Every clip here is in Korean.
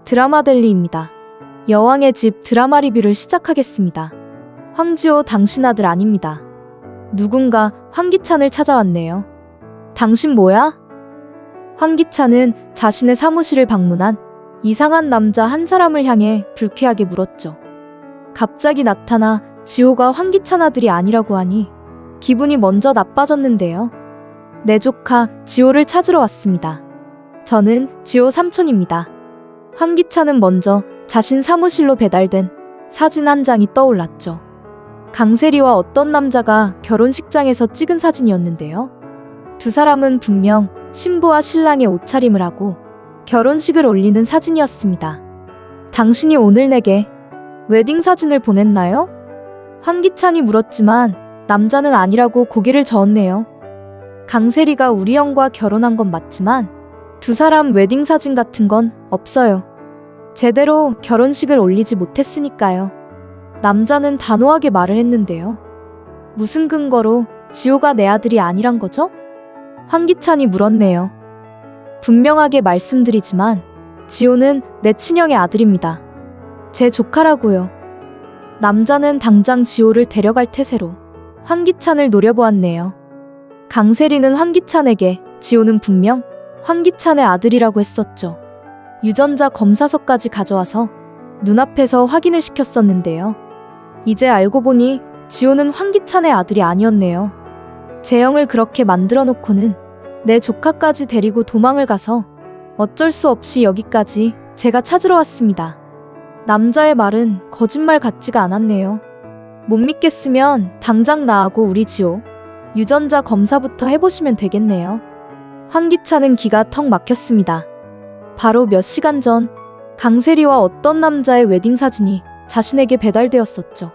드라마델리입니다. 여왕의 집 드라마 리뷰를 시작하겠습니다. 황지호 당신 아들 아닙니다. 누군가 황기찬을 찾아왔네요. 당신 뭐야? 황기찬은 자신의 사무실을 방문한 이상한 남자 한 사람을 향해 불쾌하게 물었죠. 갑자기 나타나 지호가 황기찬 아들이 아니라고 하니 기분이 먼저 나빠졌는데요. 내 조카 지호를 찾으러 왔습니다. 저는 지호 삼촌입니다. 황기찬은 먼저 자신 사무실로 배달된 사진 한 장이 떠올랐죠. 강세리와 어떤 남자가 결혼식장에서 찍은 사진이었는데요. 두 사람은 분명 신부와 신랑의 옷차림을 하고 결혼식을 올리는 사진이었습니다. 당신이 오늘 내게 웨딩 사진을 보냈나요? 황기찬이 물었지만 남자는 아니라고 고개를 저었네요. 강세리가 우리 형과 결혼한 건 맞지만 두 사람 웨딩 사진 같은 건 없어요. 제대로 결혼식을 올리지 못했으니까요. 남자는 단호하게 말을 했는데요. 무슨 근거로 지호가 내 아들이 아니란 거죠? 황기찬이 물었네요. 분명하게 말씀드리지만 지호는 내 친형의 아들입니다. 제 조카라고요. 남자는 당장 지호를 데려갈 태세로 황기찬을 노려보았네요. 강세리는 황기찬에게 지호는 분명 황기찬의 아들이라고 했었죠. 유전자 검사서까지 가져와서 눈앞에서 확인을 시켰었는데요. 이제 알고 보니 지호는 황기찬의 아들이 아니었네요. 제 형을 그렇게 만들어 놓고는 내 조카까지 데리고 도망을 가서 어쩔 수 없이 여기까지 제가 찾으러 왔습니다. 남자의 말은 거짓말 같지가 않았네요. 못 믿겠으면 당장 나하고 우리 지호 유전자 검사부터 해보시면 되겠네요. 황기찬은 기가 턱 막혔습니다. 바로 몇 시간 전 강세리와 어떤 남자의 웨딩 사진이 자신에게 배달되었었죠.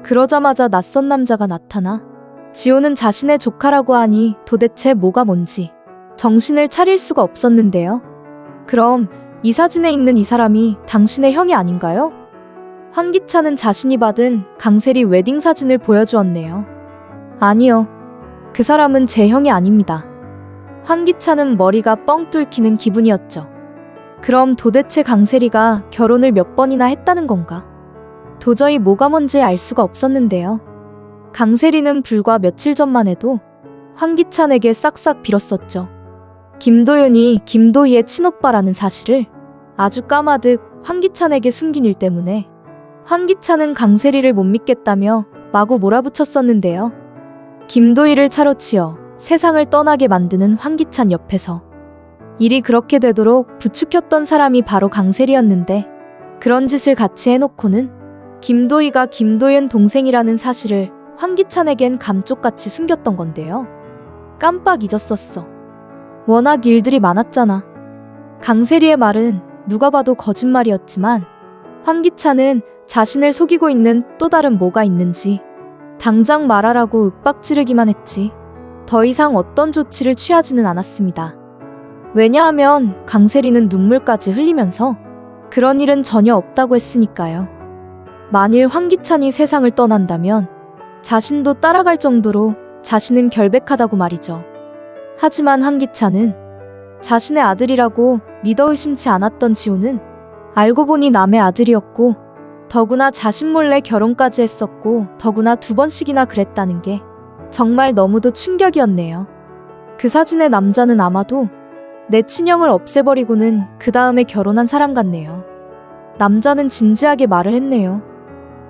그러자마자 낯선 남자가 나타나 지호는 자신의 조카라고 하니 도대체 뭐가 뭔지 정신을 차릴 수가 없었는데요. 그럼 이 사진에 있는 이 사람이 당신의 형이 아닌가요? 황기찬은 자신이 받은 강세리 웨딩 사진을 보여주었네요. 아니요. 그 사람은 제 형이 아닙니다. 황기찬은 머리가 뻥 뚫히는 기분이었죠. 그럼 도대체 강세리가 결혼을 몇 번이나 했다는 건가? 도저히 뭐가 뭔지 알 수가 없었는데요. 강세리는 불과 며칠 전만 해도 황기찬에게 싹싹 빌었었죠. 김도윤이 김도희의 친오빠라는 사실을 아주 까마득 황기찬에게 숨긴 일 때문에 황기찬은 강세리를 못 믿겠다며 마구 몰아붙였었는데요. 김도희를 차로 치어 세상을 떠나게 만드는 황기찬 옆에서 일이 그렇게 되도록 부추겼던 사람이 바로 강세리였는데 그런 짓을 같이 해놓고는 김도희가 김도윤 동생이라는 사실을 황기찬에겐 감쪽같이 숨겼던 건데요. 깜빡 잊었었어. 워낙 일들이 많았잖아. 강세리의 말은 누가 봐도 거짓말이었지만 황기찬은 자신을 속이고 있는 또 다른 뭐가 있는지 당장 말하라고 윽박지르기만 했지 더 이상 어떤 조치를 취하지는 않았습니다. 왜냐하면 강세리는 눈물까지 흘리면서 그런 일은 전혀 없다고 했으니까요. 만일 황기찬이 세상을 떠난다면 자신도 따라갈 정도로 자신은 결백하다고 말이죠. 하지만 황기찬은 자신의 아들이라고 믿어 의심치 않았던 지호는 알고 보니 남의 아들이었고 더구나 자신 몰래 결혼까지 했었고 더구나 2번씩이나 그랬다는 게 정말 너무도 충격이었네요. 그 사진의 남자는 아마도 내 친형을 없애버리고는 그 다음에 결혼한 사람 같네요. 남자는 진지하게 말을 했네요.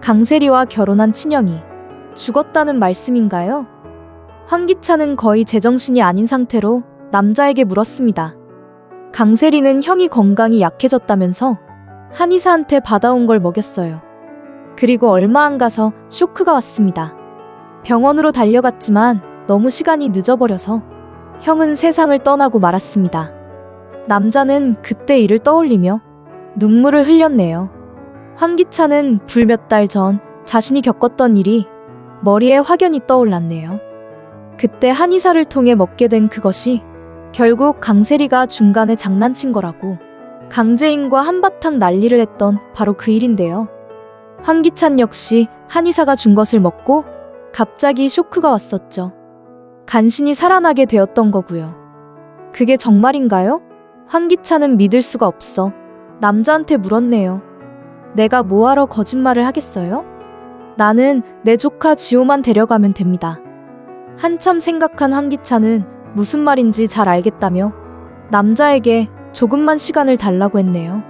강세리와 결혼한 친형이 죽었다는 말씀인가요? 황기찬은 거의 제정신이 아닌 상태로 남자에게 물었습니다. 강세리는 형이 건강이 약해졌다면서 한의사한테 받아온 걸 먹였어요. 그리고 얼마 안 가서 쇼크가 왔습니다. 병원으로 달려갔지만 너무 시간이 늦어버려서 형은 세상을 떠나고 말았습니다. 남자는 그때 일을 떠올리며 눈물을 흘렸네요. 황기찬은 불 몇 달 전 자신이 겪었던 일이 머리에 확연히 떠올랐네요. 그때 한의사를 통해 먹게 된 그것이 결국 강세리가 중간에 장난친 거라고 강재인과 한바탕 난리를 했던 바로 그 일인데요. 황기찬 역시 한의사가 준 것을 먹고 갑자기 쇼크가 왔었죠. 간신히 살아나게 되었던 거고요. 그게 정말인가요? 황기찬은 믿을 수가 없어 남자한테 물었네요. 내가 뭐하러 거짓말을 하겠어요? 나는 내 조카 지호만 데려가면 됩니다. 한참 생각한 황기찬은 무슨 말인지 잘 알겠다며 남자에게 조금만 시간을 달라고 했네요.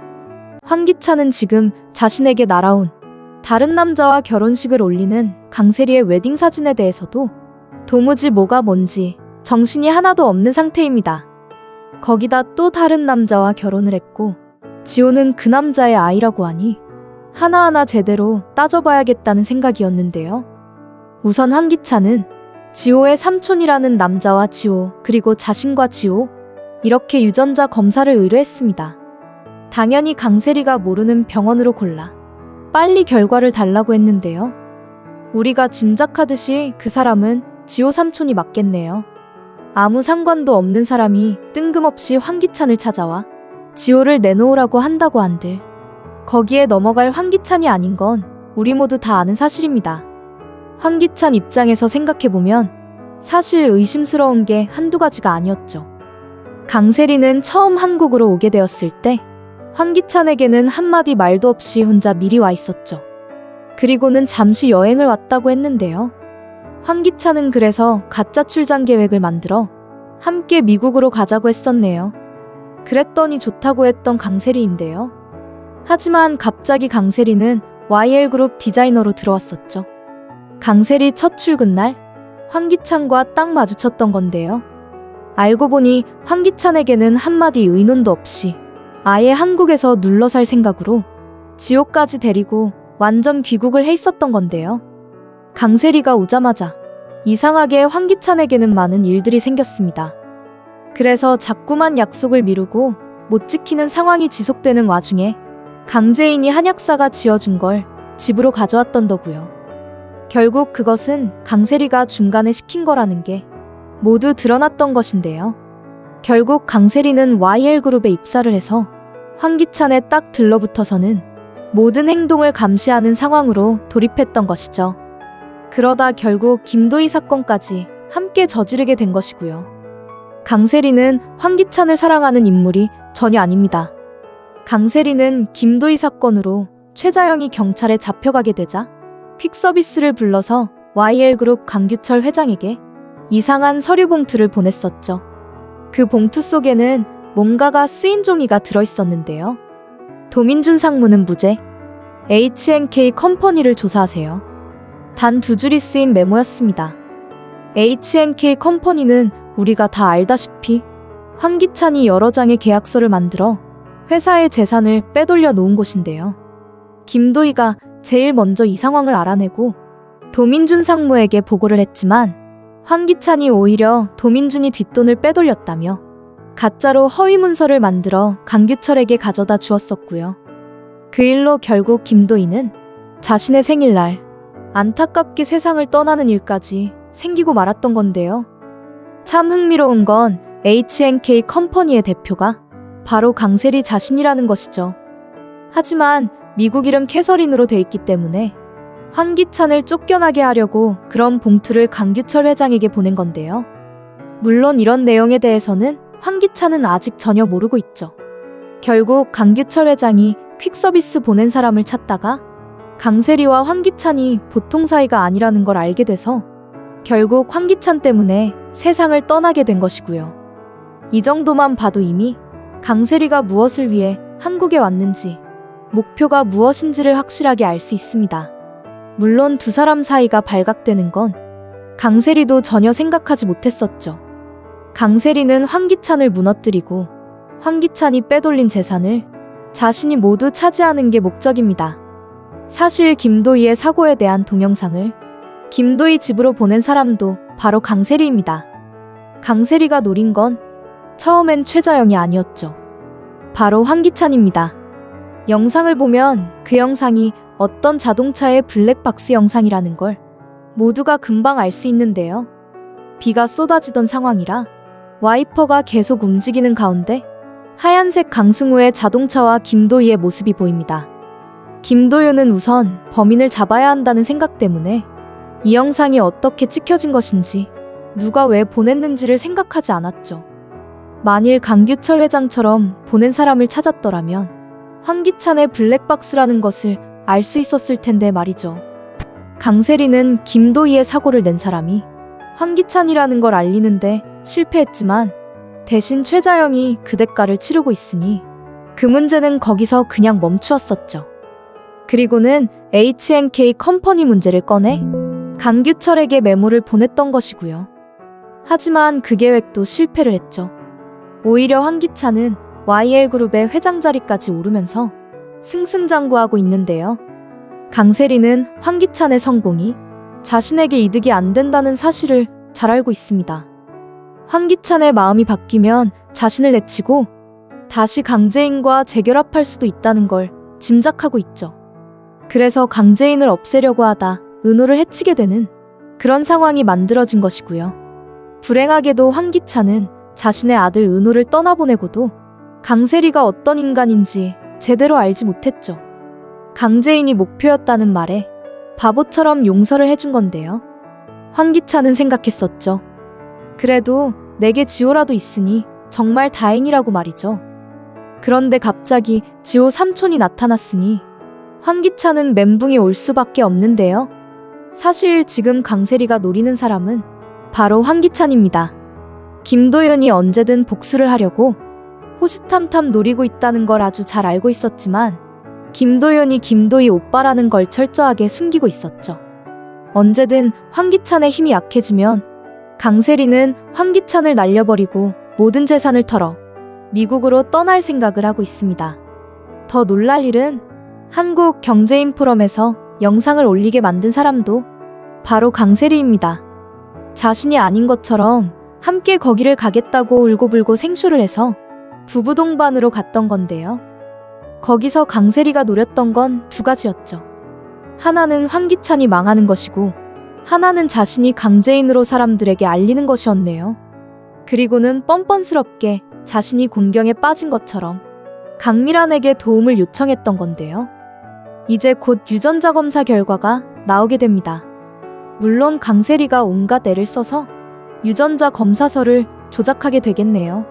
황기찬은 지금 자신에게 날아온 다른 남자와 결혼식을 올리는 강세리의 웨딩 사진에 대해서도 도무지 뭐가 뭔지 정신이 하나도 없는 상태입니다. 거기다 또 다른 남자와 결혼을 했고 지호는 그 남자의 아이라고 하니 하나하나 제대로 따져봐야겠다는 생각이었는데요. 우선 황기찬은 지호의 삼촌이라는 남자와 지호 그리고 자신과 지호 이렇게 유전자 검사를 의뢰했습니다. 당연히 강세리가 모르는 병원으로 골라 빨리 결과를 달라고 했는데요. 우리가 짐작하듯이 그 사람은 지호 삼촌이 맞겠네요. 아무 상관도 없는 사람이 뜬금없이 황기찬을 찾아와 지호를 내놓으라고 한다고 한들 거기에 넘어갈 황기찬이 아닌 건 우리 모두 다 아는 사실입니다. 황기찬 입장에서 생각해보면 사실 의심스러운 게 한두 가지가 아니었죠. 강세리는 처음 한국으로 오게 되었을 때 황기찬에게는 한마디 말도 없이 혼자 미리 와 있었죠. 그리고는 잠시 여행을 왔다고 했는데요. 황기찬은 그래서 가짜 출장 계획을 만들어 함께 미국으로 가자고 했었네요. 그랬더니 좋다고 했던 강세리인데요. 하지만 갑자기 강세리는 YL그룹 디자이너로 들어왔었죠. 강세리 첫 출근 날 황기찬과 딱 마주쳤던 건데요. 알고 보니 황기찬에게는 한마디 의논도 없이 아예 한국에서 눌러 살 생각으로 지호까지 데리고 완전 귀국을 해 있었던 건데요. 강세리가 오자마자 이상하게 황기찬에게는 많은 일들이 생겼습니다. 그래서 자꾸만 약속을 미루고 못 지키는 상황이 지속되는 와중에 강재인이 한약사가 지어준 걸 집으로 가져왔던더고요. 결국 그것은 강세리가 중간에 시킨 거라는 게 모두 드러났던 것인데요. 결국 강세리는 YL그룹에 입사를 해서 황기찬에 딱 들러붙어서는 모든 행동을 감시하는 상황으로 돌입했던 것이죠. 그러다 결국 김도희 사건까지 함께 저지르게 된 것이고요. 강세리는 황기찬을 사랑하는 인물이 전혀 아닙니다. 강세리는 김도희 사건으로 최자영이 경찰에 잡혀가게 되자 퀵서비스를 불러서 YL그룹 강규철 회장에게 이상한 서류 봉투를 보냈었죠. 그 봉투 속에는 뭔가가 쓰인 종이가 들어있었는데요. 도민준 상무는 무죄, H&K 컴퍼니를 조사하세요. 단 두 줄이 쓰인 메모였습니다. H&K 컴퍼니는 우리가 다 알다시피 황기찬이 여러 장의 계약서를 만들어 회사의 재산을 빼돌려 놓은 곳인데요. 김도희가 제일 먼저 이 상황을 알아내고 도민준 상무에게 보고를 했지만 황기찬이 오히려 도민준이 뒷돈을 빼돌렸다며 가짜로 허위 문서를 만들어 강규철에게 가져다 주었었고요. 그 일로 결국 김도희는 자신의 생일날 안타깝게 세상을 떠나는 일까지 생기고 말았던 건데요. 참 흥미로운 건 H&K 컴퍼니의 대표가 바로 강세리 자신이라는 것이죠. 하지만 미국 이름 캐서린으로 돼 있기 때문에 황기찬을 쫓겨나게 하려고 그런 봉투를 강규철 회장에게 보낸 건데요. 물론 이런 내용에 대해서는 황기찬은 아직 전혀 모르고 있죠. 결국 강규철 회장이 퀵서비스 보낸 사람을 찾다가 강세리와 황기찬이 보통 사이가 아니라는 걸 알게 돼서 결국 황기찬 때문에 세상을 떠나게 된 것이고요. 이 정도만 봐도 이미 강세리가 무엇을 위해 한국에 왔는지 목표가 무엇인지를 확실하게 알 수 있습니다. 물론 두 사람 사이가 발각되는 건 강세리도 전혀 생각하지 못했었죠. 강세리는 황기찬을 무너뜨리고 황기찬이 빼돌린 재산을 자신이 모두 차지하는 게 목적입니다. 사실 김도희의 사고에 대한 동영상을 김도희 집으로 보낸 사람도 바로 강세리입니다. 강세리가 노린 건 처음엔 최자영이 아니었죠. 바로 황기찬입니다. 영상을 보면 그 영상이 어떤 자동차의 블랙박스 영상이라는 걸 모두가 금방 알 수 있는데요. 비가 쏟아지던 상황이라 와이퍼가 계속 움직이는 가운데 하얀색 강승우의 자동차와 김도희의 모습이 보입니다. 김도희는 우선 범인을 잡아야 한다는 생각 때문에 이 영상이 어떻게 찍혀진 것인지 누가 왜 보냈는지를 생각하지 않았죠. 만일 강규철 회장처럼 보낸 사람을 찾았더라면 황기찬의 블랙박스라는 것을 알 수 있었을 텐데 말이죠. 강세리는 김도희의 사고를 낸 사람이 황기찬이라는 걸 알리는데 실패했지만 대신 최자영이 그 대가를 치르고 있으니 그 문제는 거기서 그냥 멈추었었죠. 그리고는 H&K 컴퍼니 문제를 꺼내 강규철에게 메모를 보냈던 것이고요. 하지만 그 계획도 실패를 했죠. 오히려 황기찬은 YL그룹의 회장 자리까지 오르면서 승승장구하고 있는데요. 강세리는 황기찬의 성공이 자신에게 이득이 안 된다는 사실을 잘 알고 있습니다. 황기찬의 마음이 바뀌면 자신을 내치고 다시 강재인과 재결합할 수도 있다는 걸 짐작하고 있죠. 그래서 강재인을 없애려고 하다 은호를 해치게 되는 그런 상황이 만들어진 것이고요. 불행하게도 황기찬은 자신의 아들 은호를 떠나보내고도 강세리가 어떤 인간인지 제대로 알지 못했죠. 강재인이 목표였다는 말에 바보처럼 용서를 해준 건데요. 황기찬은 생각했었죠. 그래도 내게 지호라도 있으니 정말 다행이라고 말이죠. 그런데 갑자기 지호 삼촌이 나타났으니 황기찬은 멘붕이 올 수밖에 없는데요. 사실 지금 강세리가 노리는 사람은 바로 황기찬입니다. 김도윤이 언제든 복수를 하려고 호시탐탐 노리고 있다는 걸 아주 잘 알고 있었지만 김도윤이 김도희 오빠라는 걸 철저하게 숨기고 있었죠. 언제든 황기찬의 힘이 약해지면 강세리는 황기찬을 날려버리고 모든 재산을 털어 미국으로 떠날 생각을 하고 있습니다. 더 놀랄 일은 한국경제인포럼에서 영상을 올리게 만든 사람도 바로 강세리입니다. 자신이 아닌 것처럼 함께 거기를 가겠다고 울고불고 생쇼를 해서 부부 동반으로 갔던 건데요. 거기서 강세리가 노렸던 건 두 가지였죠. 하나는 황기찬이 망하는 것이고 하나는 자신이 강재인으로 사람들에게 알리는 것이었네요. 그리고는 뻔뻔스럽게 자신이 곤경에 빠진 것처럼 강미란에게 도움을 요청했던 건데요. 이제 곧 유전자 검사 결과가 나오게 됩니다. 물론 강세리가 온갖 애를 써서 유전자 검사서를 조작하게 되겠네요.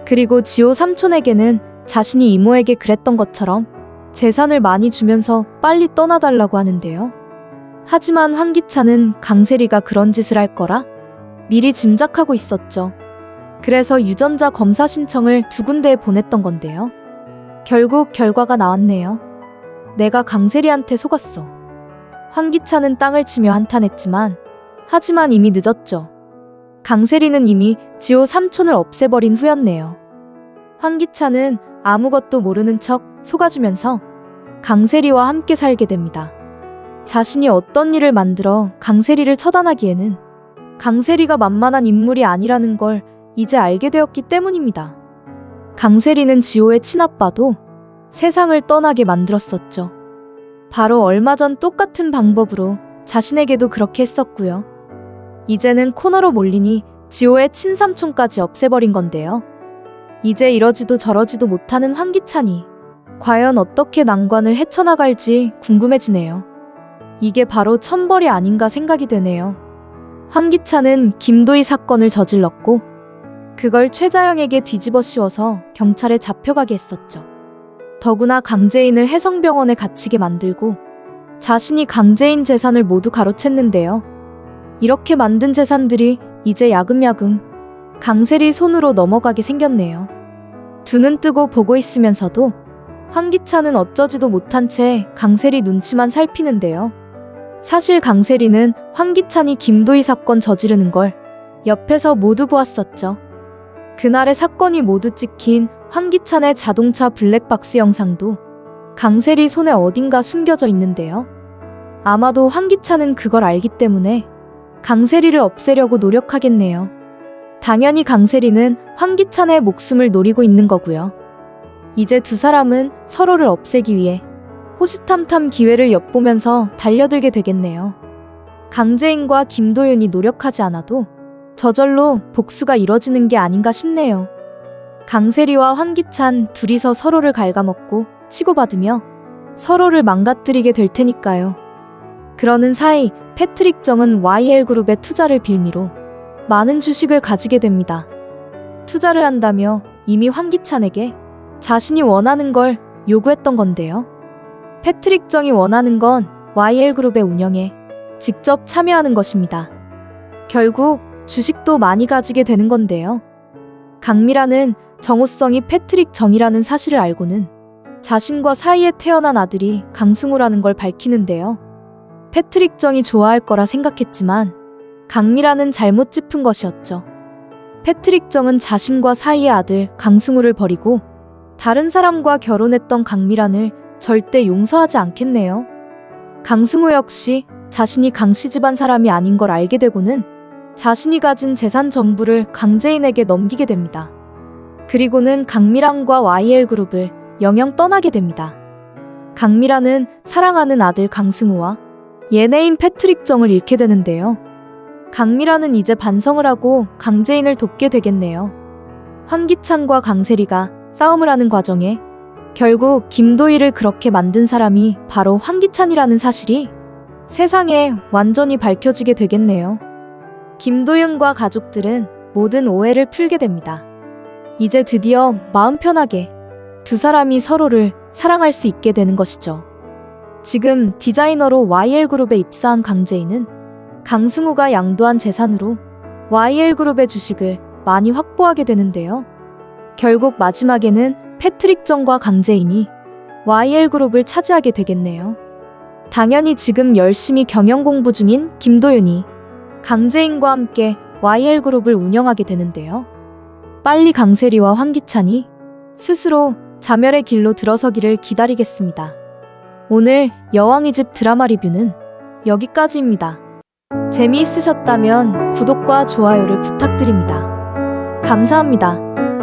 그리고 지호 삼촌에게는 자신이 이모에게 그랬던 것처럼 재산을 많이 주면서 빨리 떠나달라고 하는데요. 하지만 황기찬은 강세리가 그런 짓을 할 거라 미리 짐작하고 있었죠. 그래서 유전자 검사 신청을 두 군데에 보냈던 건데요. 결국 결과가 나왔네요. 내가 강세리한테 속았어. 황기찬은 땅을 치며 한탄했지만 하지만 이미 늦었죠. 강세리는 이미 지호 삼촌을 없애버린 후였네요. 황기찬은 아무것도 모르는 척 속아주면서 강세리와 함께 살게 됩니다. 자신이 어떤 일을 만들어 강세리를 처단하기에는 강세리가 만만한 인물이 아니라는 걸 이제 알게 되었기 때문입니다. 강세리는 지호의 친아빠도 세상을 떠나게 만들었었죠. 바로 얼마 전 똑같은 방법으로 자신에게도 그렇게 했었고요. 이제는 코너로 몰리니 지호의 친삼촌까지 없애버린 건데요. 이제 이러지도 저러지도 못하는 황기찬이 과연 어떻게 난관을 헤쳐나갈지 궁금해지네요. 이게 바로 천벌이 아닌가 생각이 되네요. 황기찬은 김도희 사건을 저질렀고 그걸 최자영에게 뒤집어 씌워서 경찰에 잡혀가게 했었죠. 더구나 강재인을 혜성병원에 갇히게 만들고 자신이 강재인 재산을 모두 가로챘는데요. 이렇게 만든 재산들이 이제 야금야금 강세리 손으로 넘어가게 생겼네요. 두 눈 뜨고 보고 있으면서도 황기찬은 어쩌지도 못한 채 강세리 눈치만 살피는데요. 사실 강세리는 황기찬이 김도희 사건 저지르는 걸 옆에서 모두 보았었죠. 그날의 사건이 모두 찍힌 황기찬의 자동차 블랙박스 영상도 강세리 손에 어딘가 숨겨져 있는데요. 아마도 황기찬은 그걸 알기 때문에 강세리를 없애려고 노력하겠네요. 당연히 강세리는 황기찬의 목숨을 노리고 있는 거고요. 이제 두 사람은 서로를 없애기 위해 호시탐탐 기회를 엿보면서 달려들게 되겠네요. 강재인과 김도윤이 노력하지 않아도 저절로 복수가 이뤄지는 게 아닌가 싶네요. 강세리와 황기찬 둘이서 서로를 갉아먹고 치고받으며 서로를 망가뜨리게 될 테니까요. 그러는 사이 패트릭 정은 YL그룹의 투자를 빌미로 많은 주식을 가지게 됩니다. 투자를 한다며 이미 황기찬에게 자신이 원하는 걸 요구했던 건데요. 패트릭 정이 원하는 건 YL그룹의 운영에 직접 참여하는 것입니다. 결국 주식도 많이 가지게 되는 건데요. 강미라는 정호성이 패트릭 정이라는 사실을 알고는 자신과 사이에 태어난 아들이 강승우라는 걸 밝히는데요. 패트릭 정이 좋아할 거라 생각했지만 강미라는 잘못 짚은 것이었죠. 패트릭 정은 자신과 사이의 아들 강승우를 버리고 다른 사람과 결혼했던 강미란을 절대 용서하지 않겠네요. 강승우 역시 자신이 강씨 집안 사람이 아닌 걸 알게 되고는 자신이 가진 재산 전부를 강재인에게 넘기게 됩니다. 그리고는 강미란과 YL그룹을 영영 떠나게 됩니다. 강미란은 사랑하는 아들 강승우와 예내인 패트릭 정을 잃게 되는데요. 강미란은 이제 반성을 하고 강재인을 돕게 되겠네요. 황기찬과 강세리가 싸움을 하는 과정에 결국 김도희를 그렇게 만든 사람이 바로 황기찬이라는 사실이 세상에 완전히 밝혀지게 되겠네요. 김도윤과 가족들은 모든 오해를 풀게 됩니다. 이제 드디어 마음 편하게 두 사람이 서로를 사랑할 수 있게 되는 것이죠. 지금 디자이너로 YL그룹에 입사한 강재인은 강승우가 양도한 재산으로 YL그룹의 주식을 많이 확보하게 되는데요. 결국 마지막에는 패트릭 정과 강재인이 YL그룹을 차지하게 되겠네요. 당연히 지금 열심히 경영 공부 중인 김도윤이 강재인과 함께 YL그룹을 운영하게 되는데요. 빨리 강세리와 황기찬이 스스로 자멸의 길로 들어서기를 기다리겠습니다. 오늘 여왕의 집 드라마 리뷰는 여기까지입니다. 재미있으셨다면 구독과 좋아요를 부탁드립니다. 감사합니다.